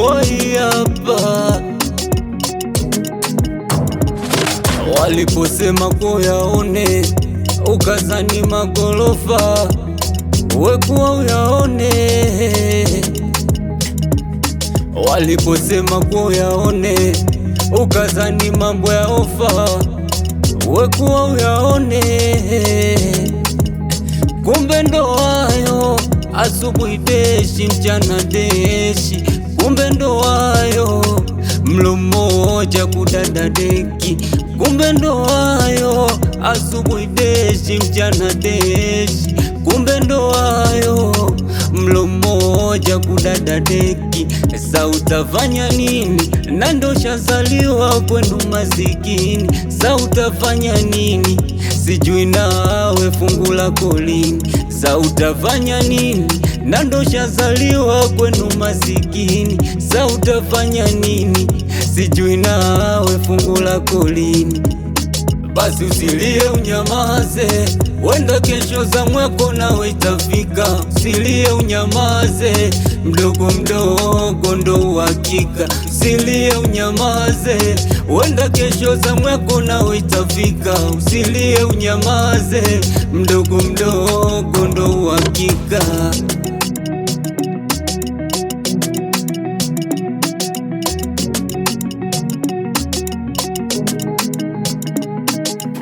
hoi hapa. Waliposema kuyaone, ukazani magorofa, wekuwa uyaone. Waliposema kuyaone, ukazani mambo ya ofa, wekuwa uyaone. Kumbe ndo hayo, asubuhi deshi, mchana deshi. Kumbe ndo hayo, mlo mmoja kudada deki. Kumbe ndo hayo, asubuhi deshi, mchana deshi. Kumbe ndo hayo, mlo mmoja kudada deki. Sa utafanya nini? Na ndo shazaliwa kwenu masikini. Sa utafanya nini? Sijui nawe fungu lako lini. Sa utafanya nini? Na ndo shazaliwa kwenu masikini. Sa utafanya nini? Sijui nawe fungu lako lini. Basi usilie unyamaze, wenda kesho zamu yako nawe itafika. Usilie unyamaze, mdogo mdogo ndo uhakika. Usilie unyamaze, wenda kesho zamu yako nawe itafika. Usilie unyamaze, mdogo mdogo ndo uhakika.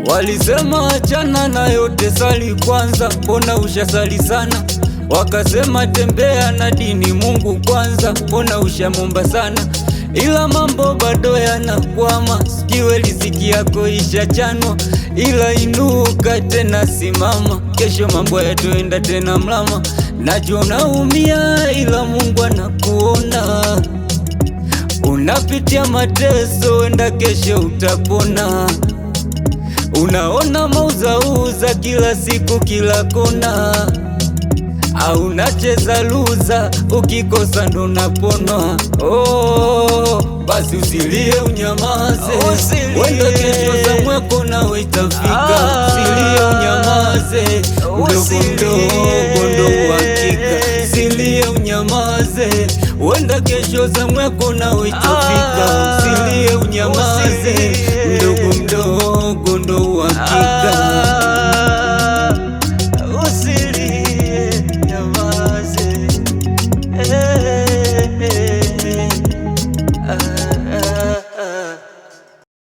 Walisema achana na yote, sali kwanza, mbona ushasali sana? Wakasema tembea na dini, Mungu kwanza, mbona ushamomba sana? Ila mambo bado yanakwama, sikiwe riziki yako ishachanwa. Ila inuka tena, simama, kesho mambo yatoenda tena mlama. Najua unaumia, ila Mungu anakuona. Unapitia mateso, wenda kesho utapona. Unaona mauzauza kila siku kila kona, au unacheza luza, ukikosa ndo naponwa. Basi usilie unyamaze, wenda kesho zamu yako nawe itafika. Usilie unyamaze, mdogo mdogo ndo uhakika. Usilie unyamaze, wenda kesho zamu yako nawe itafika. Usilie unyamaze, mdogo mdogo ndo uhakika.